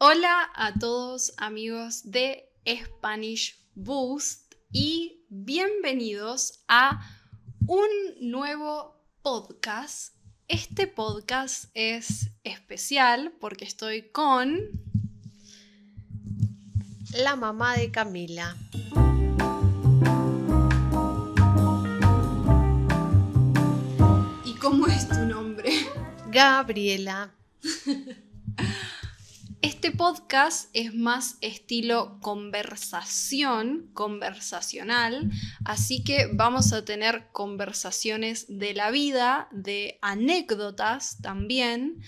Hola a todos amigos de Spanish Boost y bienvenidos a un nuevo podcast. Este podcast es especial porque estoy con la mamá de Camila. ¿Y cómo es tu nombre? Gabriela. Este podcast es más estilo conversacional, así que vamos a tener conversaciones de la vida, de anécdotas también.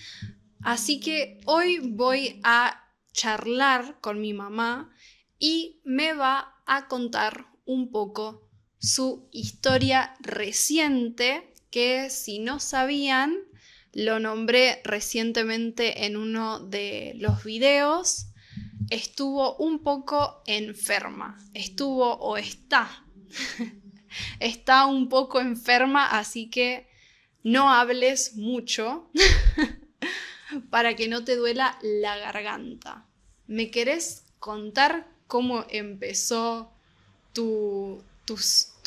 Así que hoy voy a charlar con mi mamá y me va a contar un poco su historia reciente, que si no sabían, lo nombré recientemente en uno de los videos. Estuvo un poco enferma. Estuvo o está. Está un poco enferma, así que no hables mucho para que no te duela la garganta. ¿Me querés contar cómo empezó tus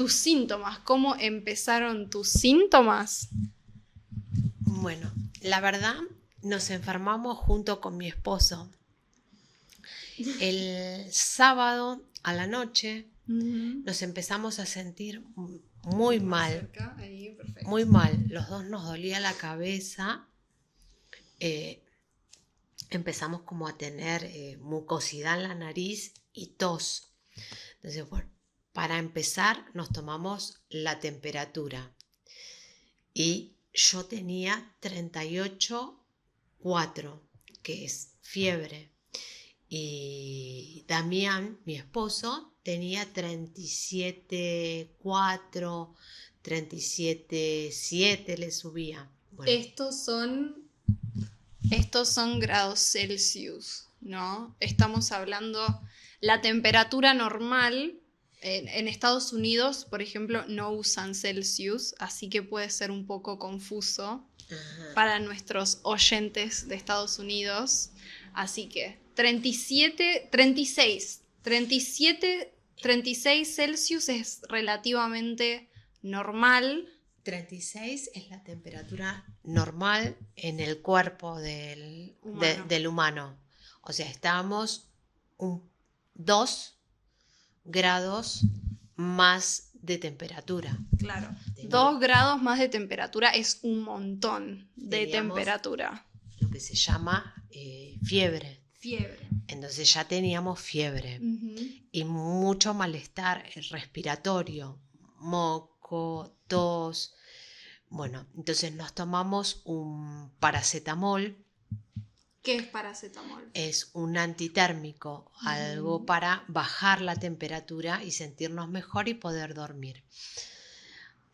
síntomas? ¿Cómo empezaron tus síntomas? Bueno, la verdad, nos enfermamos junto con mi esposo. El sábado a la noche nos empezamos a sentir muy mal. Ahí, muy mal. Los dos nos dolía la cabeza. Empezamos como a tener mucosidad en la nariz y tos. Entonces, bueno, para empezar nos tomamos la temperatura y yo tenía 38,4, que es fiebre, y Damián, mi esposo, tenía 37,4, 37,7 le subía. Bueno. Estos son grados Celsius, ¿no? Estamos hablando, la temperatura normal en Estados Unidos, por ejemplo, no usan Celsius, así que puede ser un poco confuso para nuestros oyentes de Estados Unidos. Así que 36 Celsius es relativamente normal. 36 es la temperatura normal en el cuerpo del humano. O sea, estamos 2 grados más de temperatura. Claro, 2 grados más de temperatura es un montón de temperatura. Lo que se llama fiebre. Fiebre. Entonces ya teníamos fiebre y mucho malestar respiratorio, moco, tos. Bueno, entonces nos tomamos un paracetamol. ¿Qué es paracetamol? Es un antitérmico, algo para bajar la temperatura y sentirnos mejor y poder dormir.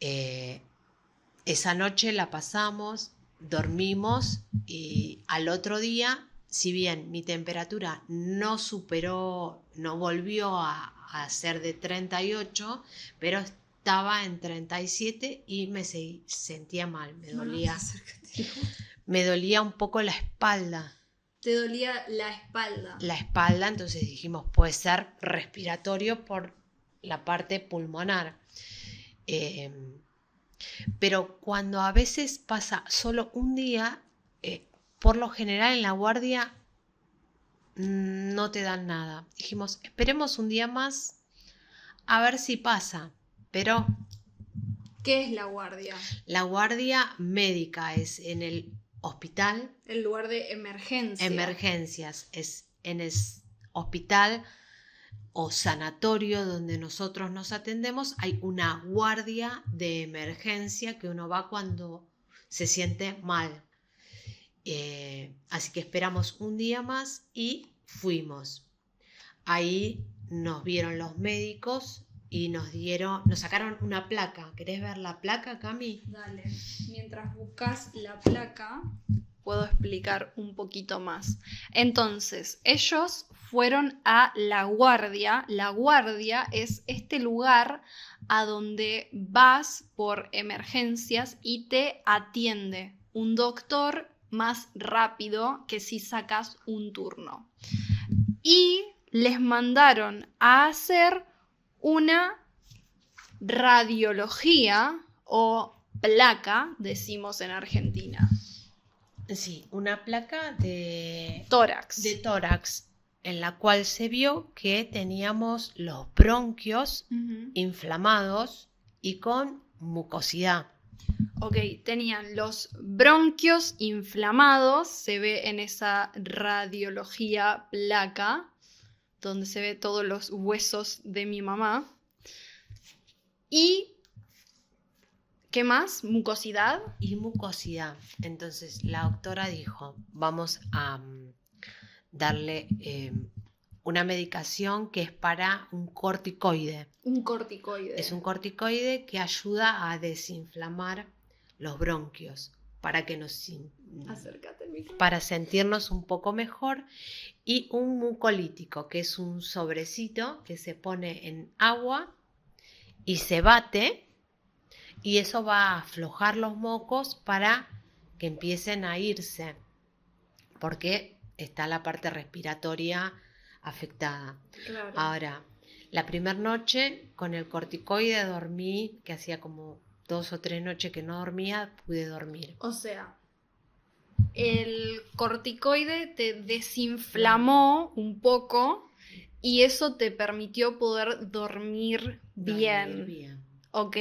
Esa noche la pasamos, dormimos y al otro día, si bien mi temperatura no volvió a ser de 38, pero estaba en 37 y me sentía mal, me dolía un poco la espalda. ¿Te dolía la espalda? La espalda, entonces dijimos, puede ser respiratorio por la parte pulmonar. Pero cuando a veces pasa solo un día, por lo general en la guardia no te dan nada. Dijimos, esperemos un día más a ver si pasa. Pero ¿qué es la guardia? La guardia médica es en el hospital. El lugar de emergencia. Emergencias es en el hospital o sanatorio donde nosotros nos atendemos. Hay una guardia de emergencia que uno va cuando se siente mal. Así que esperamos un día más y fuimos. Ahí nos vieron los médicos y nos sacaron una placa. ¿Querés ver la placa, Cami? Dale. Mientras buscas la placa, puedo explicar un poquito más. Entonces, ellos fueron a la guardia. La guardia es este lugar a donde vas por emergencias y te atiende un doctor más rápido que si sacas un turno. Y les mandaron a hacer una radiología o placa, decimos en Argentina. Sí, una placa de Tórax. en la cual se vio que teníamos los bronquios inflamados y con mucosidad. Ok, tenían los bronquios inflamados, se ve en esa radiología placa, donde se ve todos los huesos de mi mamá. Y, ¿qué más? Mucosidad. Y mucosidad. Entonces la doctora dijo, vamos a darle una medicación que es para un corticoide. Un corticoide. Es un corticoide que ayuda a desinflamar los bronquios para que Acércate al micrófono. para sentirnos un poco mejor, y un mucolítico, que es un sobrecito que se pone en agua y se bate, y eso va a aflojar los mocos para que empiecen a irse, porque está la parte respiratoria afectada. Claro. Ahora, la primera noche con el corticoide dormí, que hacía como 2 o 3 noches que no dormía, pude dormir. O sea, el corticoide te desinflamó un poco y eso te permitió poder dormir bien. Dormir bien. Ok.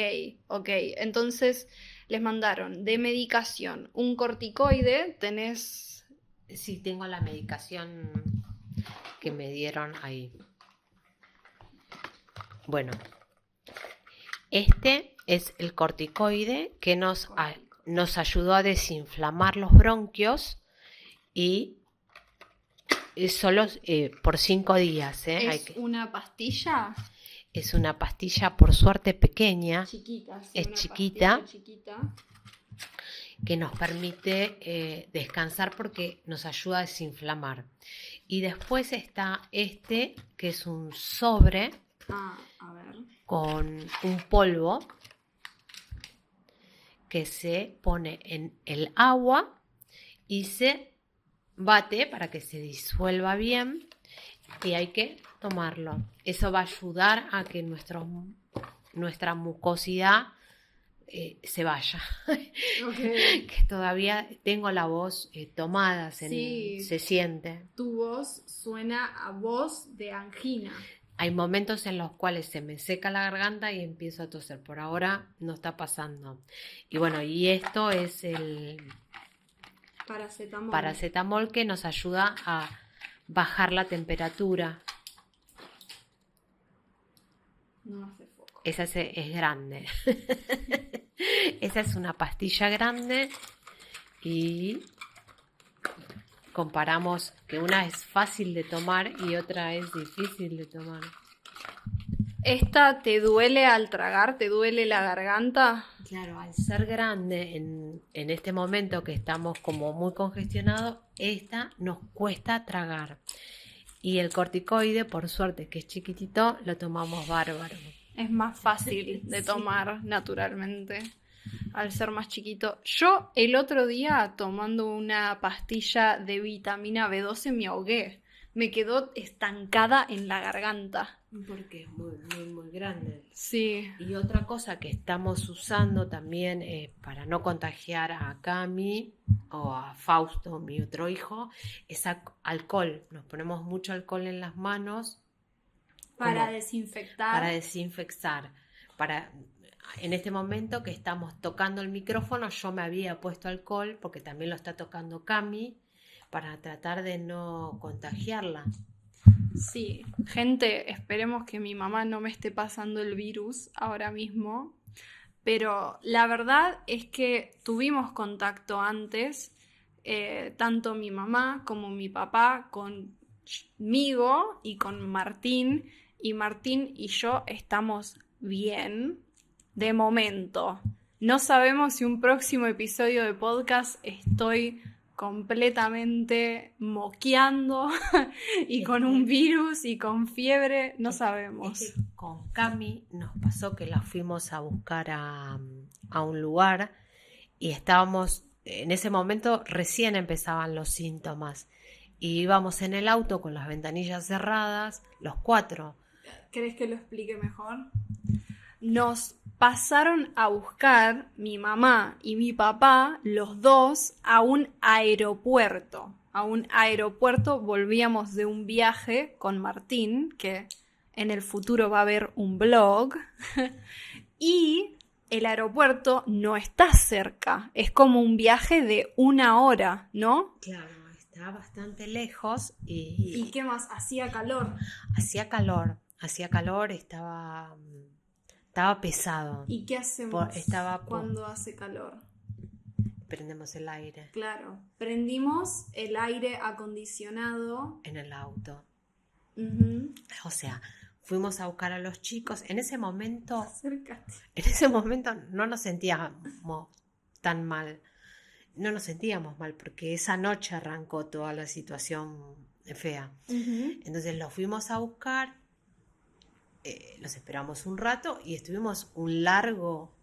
Entonces les mandaron de medicación un corticoide, tenés... Sí, tengo la medicación que me dieron ahí. Bueno, este es el corticoide que nos ayudó a desinflamar los bronquios, y solo por 5 días. ¿Es una pastilla? Es una pastilla, por suerte, pequeña. Chiquita, sí, Es una chiquita. pastilla chiquita. Que nos permite descansar porque nos ayuda a desinflamar. Y después está este, que es un sobre A ver. con un polvo que se pone en el agua y se bate para que se disuelva bien, y hay que tomarlo. Eso va a ayudar a que nuestra mucosidad se vaya. Okay. Que todavía tengo la voz tomada, Sí. se siente. Tu voz suena a voz de angina. Hay momentos en los cuales se me seca la garganta y empiezo a toser. Por ahora no está pasando. Y bueno, y esto es el paracetamol que nos ayuda a bajar la temperatura. No hace foco. Esa es grande. Esa es una pastilla grande, y comparamos que una es fácil de tomar y otra es difícil de tomar. ¿Esta te duele al tragar? ¿Te duele la garganta? Claro, al ser grande, en este momento que estamos como muy congestionados, esta nos cuesta tragar. Y el corticoide, por suerte que es chiquitito, lo tomamos bárbaro. Es más fácil de tomar naturalmente, al ser más chiquito. Yo el otro día, tomando una pastilla de vitamina B12, me ahogué. Me quedó estancada en la garganta. Porque es muy, muy, muy grande. Sí. Y otra cosa que estamos usando también para no contagiar a Cami o a Fausto, mi otro hijo, es alcohol. Nos ponemos mucho alcohol en las manos. Para desinfectar. Para desinfectar. En este momento que estamos tocando el micrófono, yo me había puesto alcohol, porque también lo está tocando Cami, para tratar de no contagiarla. Sí, gente, esperemos que mi mamá no me esté pasando el virus ahora mismo, pero la verdad es que tuvimos contacto antes, tanto mi mamá como mi papá, conmigo y con Martín, y Martín y yo estamos bien de momento. No sabemos si un próximo episodio de podcast estoy completamente moqueando y con un virus y con fiebre, no sabemos. Es que con Cami nos pasó que la fuimos a buscar a un lugar y estábamos en ese momento recién empezaban los síntomas. Y íbamos en el auto con las ventanillas cerradas, los 4. ¿Querés que lo explique mejor? Nos pasaron a buscar mi mamá y mi papá, los dos, a un aeropuerto. A un aeropuerto volvíamos de un viaje con Martín, que en el futuro va a haber un blog. Y el aeropuerto no está cerca, es como un viaje de 1 hora, ¿no? Claro, está bastante lejos ¿Y qué más? Hacía calor. Hacía calor, estaba pesado. ¿Y qué hacemos Estaba cuando hace calor? Prendemos el aire Claro, prendimos el aire acondicionado. en el auto. Ujú. O sea, fuimos a buscar a los chicos. En ese momento Acércate. no nos sentíamos tan mal. No nos sentíamos mal porque esa noche arrancó toda la situación fea. Ujú. Entonces los fuimos a buscar, los esperamos un rato y estuvimos un largo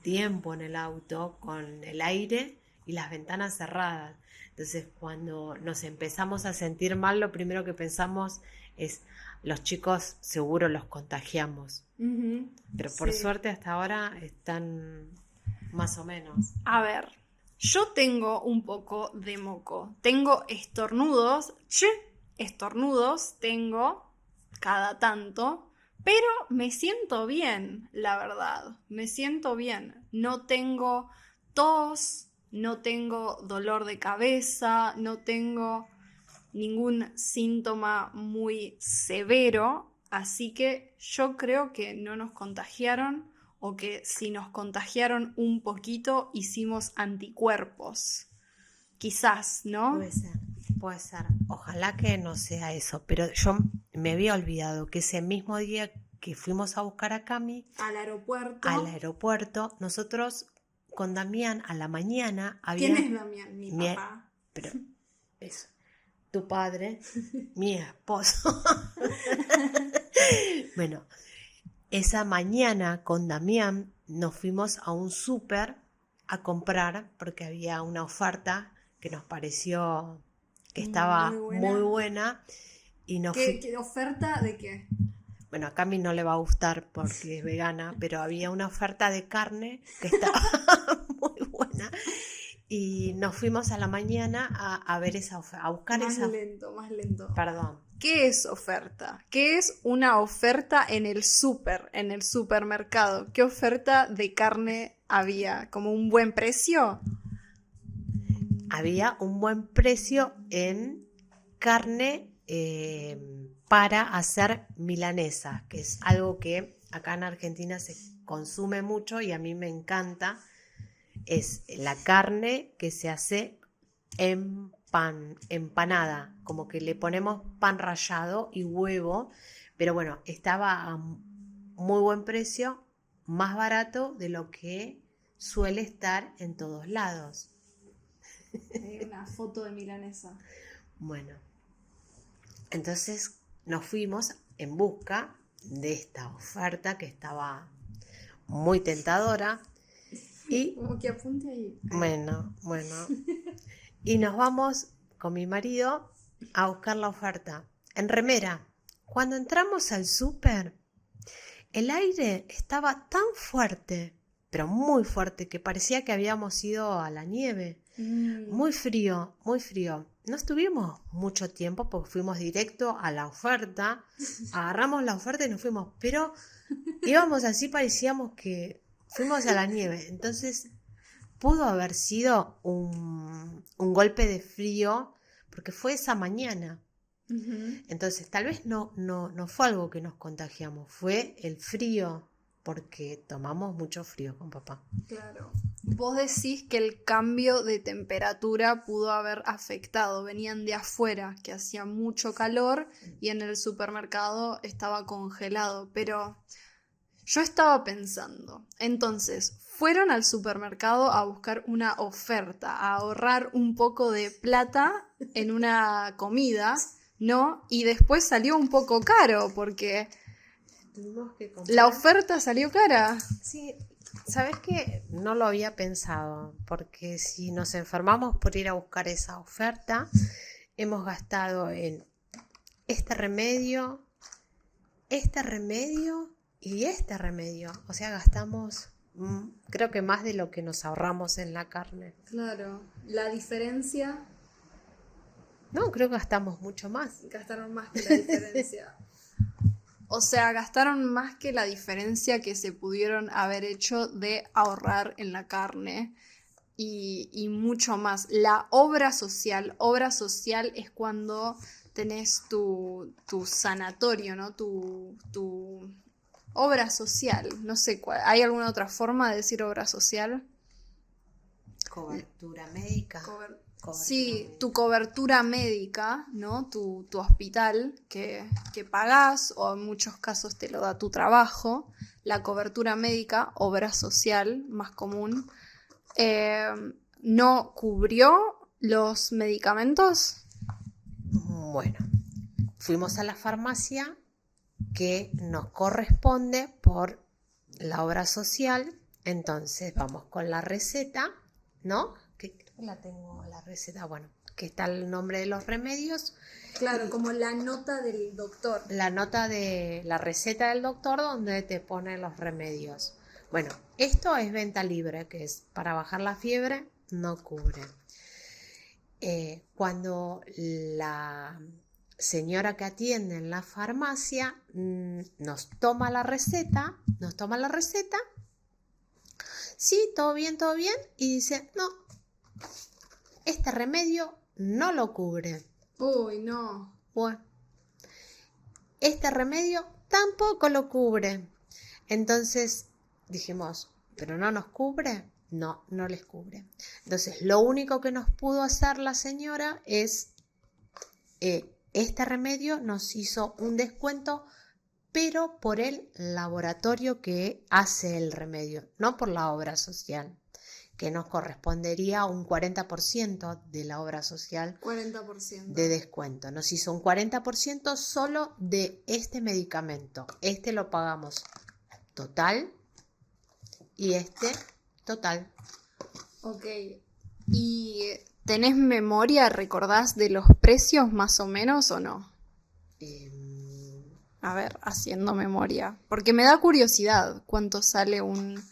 tiempo en el auto con el aire y las ventanas cerradas. Entonces cuando nos empezamos a sentir mal, lo primero que pensamos es, los chicos seguro los contagiamos. Ujú. Pero por Sí. suerte hasta ahora están más o menos. A ver, yo tengo un poco de moco. Tengo estornudos. Estornudos tengo cada tanto. Pero me siento bien, la verdad. Me siento bien. No tengo tos, no tengo dolor de cabeza, no tengo ningún síntoma muy severo. Así que yo creo que no nos contagiaron o que si nos contagiaron un poquito hicimos anticuerpos. Quizás, ¿no? Puede ser. Ojalá que no sea eso, pero yo me había olvidado que ese mismo día que fuimos a buscar a Cami Al aeropuerto. nosotros con Damián a la mañana ¿Quién es Damián? Mi papá. Pero eso, tu padre, mi esposo. Bueno, esa mañana con Damián nos fuimos a un súper a comprar porque había una oferta que nos pareció que estaba muy buena y ¿Qué oferta de qué? Bueno, a Cami no le va a gustar porque es vegana, pero había una oferta de carne que estaba muy buena y nos fuimos a la mañana a ver esa oferta, a buscar esa. Más lento. Perdón. ¿Qué es oferta? ¿Qué es una oferta en el supermercado? ¿Qué oferta de carne había? ¿Como un buen precio? Había un buen precio en carne para hacer milanesa, que es algo que acá en Argentina se consume mucho y a mí me encanta. Es la carne que se hace en pan, empanada, como que le ponemos pan rallado y huevo, pero bueno, estaba a muy buen precio, más barato de lo que suele estar en todos lados. Hay una foto de milanesa. Bueno, entonces nos fuimos en busca de esta oferta que estaba muy tentadora y Como que apunte ahí. bueno, y nos vamos con mi marido a buscar la oferta en remera. Cuando entramos al súper, el aire estaba tan fuerte, pero muy fuerte, que parecía que habíamos ido a la nieve. Muy frío, muy frío. No estuvimos mucho tiempo porque fuimos directo a la oferta, agarramos la oferta y nos fuimos, pero íbamos así, parecíamos que fuimos a la nieve. Entonces pudo haber sido un golpe de frío porque fue esa mañana. Entonces tal vez no fue algo que nos contagiamos, fue el frío, porque tomamos mucho frío con papá. Claro. Vos decís que el cambio de temperatura pudo haber afectado, venían de afuera, que hacía mucho calor y en el supermercado estaba congelado, pero yo estaba pensando, entonces, fueron al supermercado a buscar una oferta, a ahorrar un poco de plata en una comida, ¿no? Y después salió un poco caro porque Tuvimos que comprar. la oferta salió cara. Sí, ¿Sabes qué? No lo había pensado, porque si nos enfermamos por ir a buscar esa oferta, hemos gastado en este remedio y este remedio. O sea, gastamos creo que más de lo que nos ahorramos en la carne. Claro, la diferencia, No, creo que gastamos mucho más. gastaron más que la diferencia. O sea, gastaron más que la diferencia que se pudieron haber hecho de ahorrar en la carne y mucho más. La obra social es cuando tenés tu sanatorio, ¿no? Tu obra social, no sé cuál. ¿Hay alguna otra forma de decir obra social? Cobertura médica. Sí, tu cobertura médica, ¿no? Tu hospital que pagás o en muchos casos te lo da tu trabajo. La cobertura médica, obra social, más común, no cubrió los medicamentos. Bueno, fuimos a la farmacia que nos corresponde por la obra social. Entonces vamos con la receta, ¿no? Que creo que la tengo la receta, bueno, que está el nombre de los remedios. Claro, como la nota del doctor. La nota de la receta del doctor donde te pone los remedios. Bueno, esto es venta libre, que es para bajar la fiebre, no cubre. Cuando la señora que atiende en la farmacia nos toma la receta, sí, todo bien, y dice, no, este remedio no lo cubre. Uy, no. Bueno, este remedio tampoco lo cubre. Entonces dijimos, ¿pero no nos cubre? No, no les cubre. Entonces lo único que nos pudo hacer la señora es, este remedio nos hizo un descuento, pero por el laboratorio que hace el remedio, no por la obra social, que nos correspondería un 40% de la obra social 40%. de descuento. Nos hizo un 40% solo de este medicamento. Este lo pagamos total y este total. Ok. ¿Y tenés memoria, recordás de los precios más o menos o no? A ver, haciendo memoria. Porque me da curiosidad cuánto sale un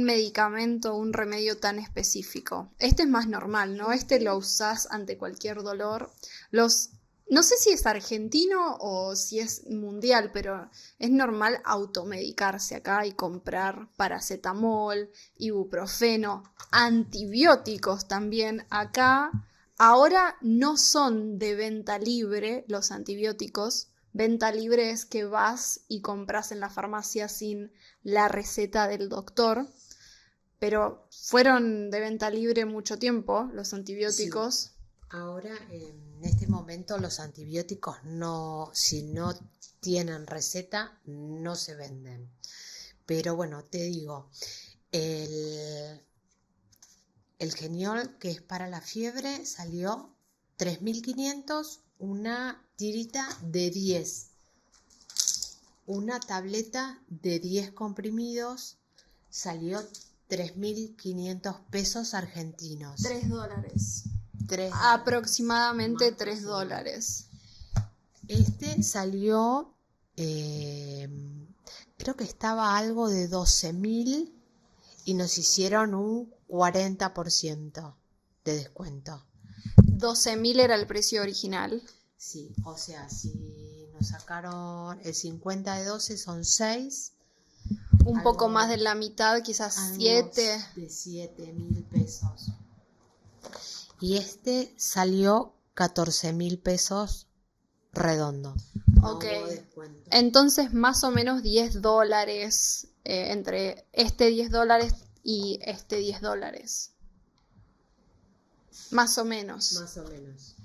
medicamento, un remedio tan específico. Este es más normal, ¿no? Este lo usás ante cualquier dolor. No sé si es argentino o si es mundial, pero es normal automedicarse acá y comprar paracetamol, ibuprofeno, antibióticos también acá. Ahora no son de venta libre los antibióticos. Venta libre es que vas y compras en la farmacia sin la receta del doctor, pero fueron de venta libre mucho tiempo los antibióticos. Sí. Ahora, en este momento, los antibióticos no, si no tienen receta, no se venden. Pero bueno, te digo, el Geniol, que es para la fiebre, salió 3.500, una tirita de 10. Una tableta de 10 comprimidos salió 3.500 pesos argentinos. $3. $3. Aproximadamente $3. Este salió, creo que estaba algo de 12.000 y nos hicieron un 40% de descuento. 12.000 era el precio original. Sí, o sea, si nos sacaron el 50 de 12 son 6. Un poco más de la mitad, quizás 7. De 7.000 pesos. Y este salió 14.000 pesos redondo. Ok. No hubo descuento. Entonces más o menos $10 entre este $10 y este $10. Más o menos. Más o menos.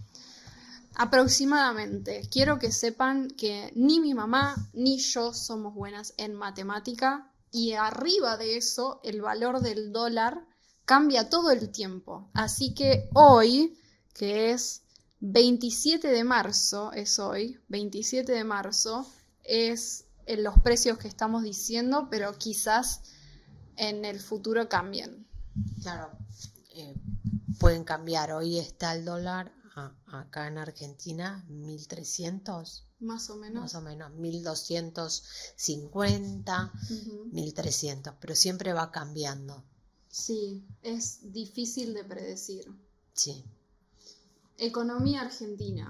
Aproximadamente. Quiero que sepan que ni mi mamá ni yo somos buenas en matemática y arriba de eso el valor del dólar cambia todo el tiempo. Así que hoy, que es 27 de marzo, es los precios que estamos diciendo, pero quizás en el futuro cambien. Claro, pueden cambiar. Hoy está el dólar acá en Argentina 1.300. Más o menos. 1.250, 1.300, pero siempre va cambiando. Sí, es difícil de predecir. Sí. Economía argentina.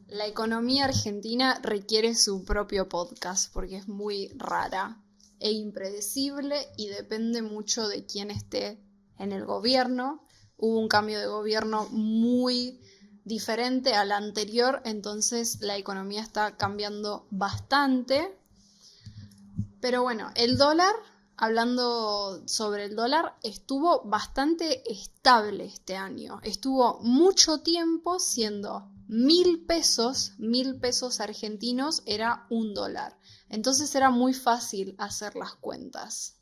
La economía argentina requiere su propio podcast porque es muy rara e impredecible y depende mucho de quién esté en el gobierno. Hubo un cambio de gobierno muy diferente al anterior, entonces la economía está cambiando bastante. Pero bueno, el dólar, hablando sobre el dólar, estuvo bastante estable este año. Estuvo mucho tiempo siendo 1.000 pesos argentinos era $1. Entonces era muy fácil hacer las cuentas.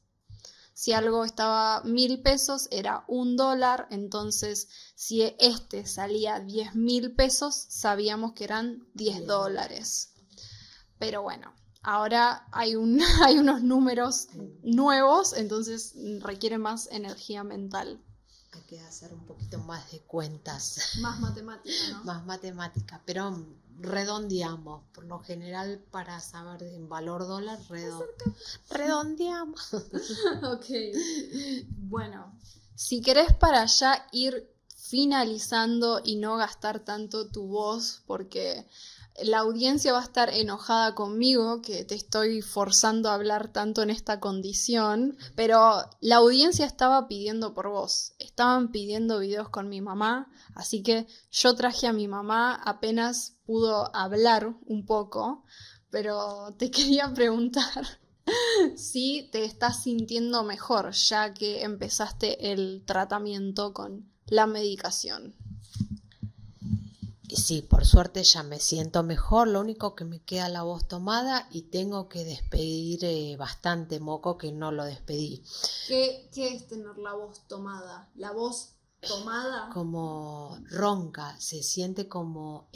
Si algo estaba 1.000 pesos era $1, entonces si este salía 10.000 pesos, sabíamos que eran $10. Pero bueno, ahora hay unos números nuevos, entonces requiere más energía mental. Hay que hacer un poquito más de cuentas. Más matemática, ¿no? Más matemática, pero redondeamos. Por lo general, para saber en valor dólar, redondeamos. Ok. Bueno, si querés para ya ir finalizando y no gastar tanto tu voz, porque la audiencia va a estar enojada conmigo que te estoy forzando a hablar tanto en esta condición, pero la audiencia estaba pidiendo por vos. Estaban pidiendo videos con mi mamá, así que yo traje a mi mamá, apenas pudo hablar un poco, pero te quería preguntar si te estás sintiendo mejor ya que empezaste el tratamiento con la medicación. Sí, por suerte ya me siento mejor, lo único que me queda la voz tomada y tengo que despedir bastante moco que no lo despedí. ¿Qué es tener la voz tomada? ¿La voz tomada? Como ronca, se siente como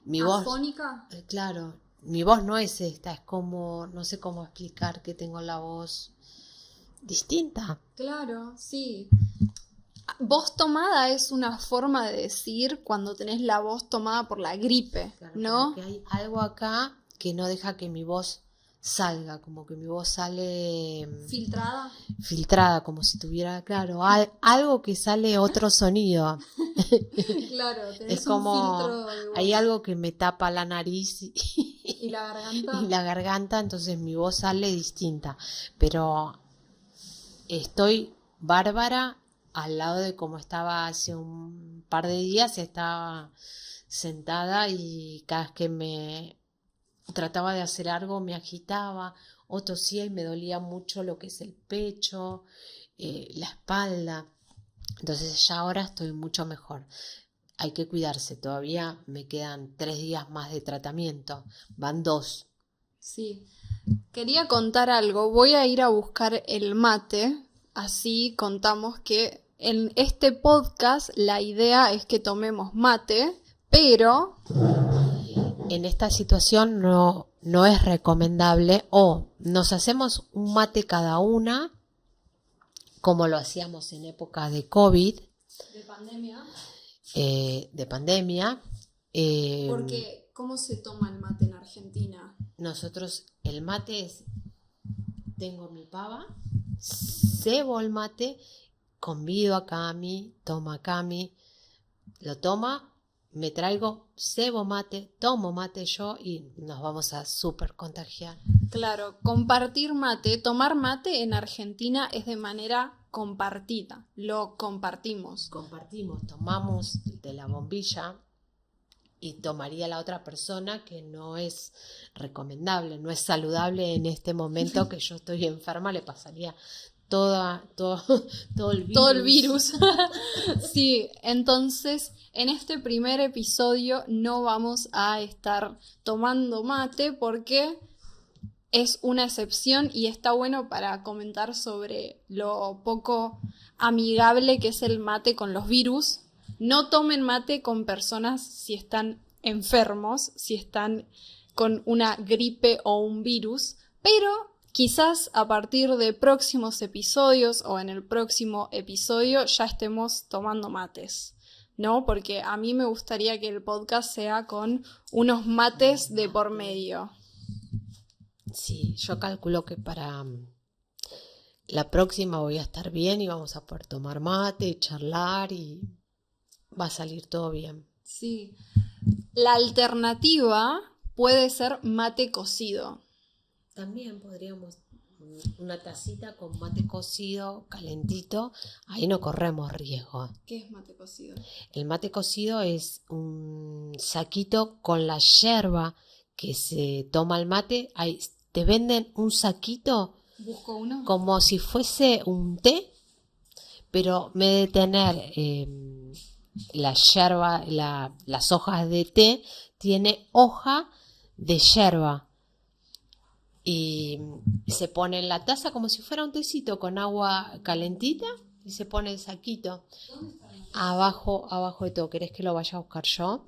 mi ¿Afónica? voz. Claro, mi voz no es esta, es como, no sé cómo explicar que tengo la voz distinta. Claro, sí. Voz tomada es una forma de decir cuando tenés la voz tomada por la gripe, Claro, ¿no? porque hay algo acá que no deja que mi voz salga, como que mi voz sale filtrada, como si tuviera, claro, algo que sale otro sonido. Claro, tenés es como un filtro de voz. hay algo que me tapa la nariz ¿Y la garganta? y la garganta, entonces mi voz sale distinta, pero estoy bárbara. Al lado de como estaba hace un par de días, estaba sentada y cada vez que me trataba de hacer algo me agitaba o tosía y me dolía mucho lo que es el pecho, la espalda. Entonces ya ahora estoy mucho mejor. Hay que cuidarse, todavía me quedan 3 días más de tratamiento, van 2. Sí, quería contar algo, voy a ir a buscar el mate. Así contamos que en este podcast la idea es que tomemos mate, pero en esta situación no es recomendable o nos hacemos un mate cada una, como lo hacíamos en época de COVID. De pandemia. Porque, ¿cómo se toma el mate en Argentina? Nosotros, el mate es, tengo mi pava, cebo el mate, convido a Cami, toma Cami, lo toma, me traigo, cebo mate, tomo mate yo y nos vamos a súper contagiar. Claro, compartir mate, tomar mate en Argentina es de manera compartida, lo compartimos. Tomamos de la bombilla y tomaría la otra persona, que no es recomendable, no es saludable en este momento que yo estoy enferma, le pasaría todo el virus. Todo el virus. Sí, entonces en este primer episodio no vamos a estar tomando mate porque es una excepción y está bueno para comentar sobre lo poco amigable que es el mate con los virus. No tomen mate con personas si están enfermos, si están con una gripe o un virus, pero Quizás a partir de próximos episodios o en el próximo episodio ya estemos tomando mates, ¿no? Porque a mí me gustaría que el podcast sea con unos mates de por medio. Sí, yo calculo que para la próxima voy a estar bien y vamos a poder tomar mate, charlar y va a salir todo bien. Sí. La alternativa puede ser mate cocido. También podríamos una tacita con mate cocido calentito, ahí no corremos riesgo. ¿Qué es mate cocido? El mate cocido es un saquito con la yerba que se toma el mate. Ahí te venden un saquito. ¿Busco uno? Como si fuese un té, pero en vez de tener la yerba, las hojas de té, tiene hoja de yerba. Y se pone en la taza como si fuera un tecito con agua calentita y se pone el saquito. Abajo de todo. ¿Querés que lo vaya a buscar yo?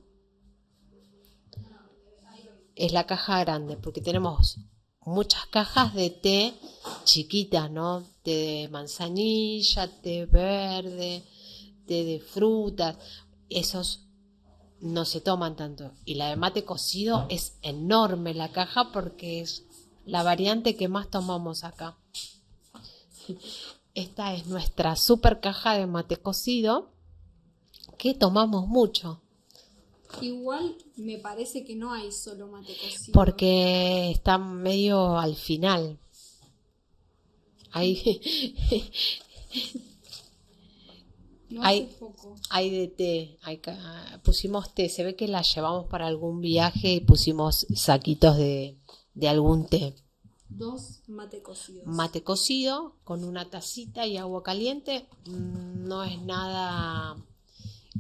Es la caja grande, porque tenemos muchas cajas de té chiquitas, ¿no? Té de manzanilla, té verde, té de frutas. Esos no se toman tanto. Y la de mate cocido es enorme la caja porque es la variante que más tomamos acá. Esta es nuestra super caja de mate cocido que tomamos mucho. Igual me parece que no hay solo mate cocido. Porque está medio al final. Hay, No hay, hace poco. hay de té. Pusimos té. Se ve que la llevamos para algún viaje y pusimos saquitos de algún té. 2 mate cocidos. Mate cocido con una tacita y agua caliente. No es nada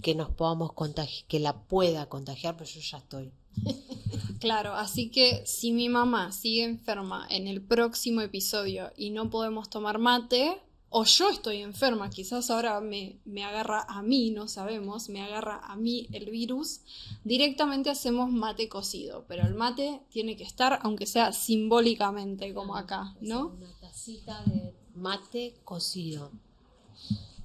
que nos podamos contagiar, que la pueda contagiar, pero yo ya estoy. Claro, así que si mi mamá sigue enferma en el próximo episodio y no podemos tomar mate, o yo estoy enferma, quizás ahora me agarra a mí, no sabemos, me agarra a mí el virus, directamente hacemos mate cocido, pero el mate tiene que estar, aunque sea simbólicamente, como acá, ¿no? Una tacita de mate cocido.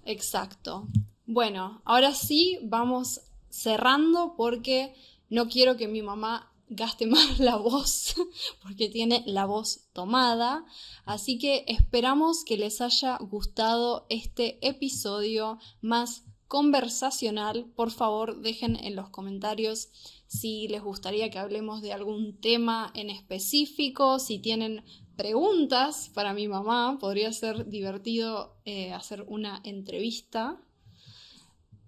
Exacto. Bueno, ahora sí vamos cerrando porque no quiero que mi mamá gaste más la voz porque tiene la voz tomada. Así que esperamos que les haya gustado este episodio más conversacional. Por favor, dejen en los comentarios si les gustaría que hablemos de algún tema en específico, si tienen preguntas para mi mamá, podría ser divertido hacer una entrevista.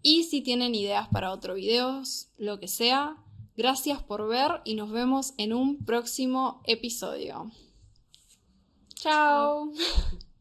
Y si tienen ideas para otros videos, lo que sea, gracias por ver y nos vemos en un próximo episodio. Chao.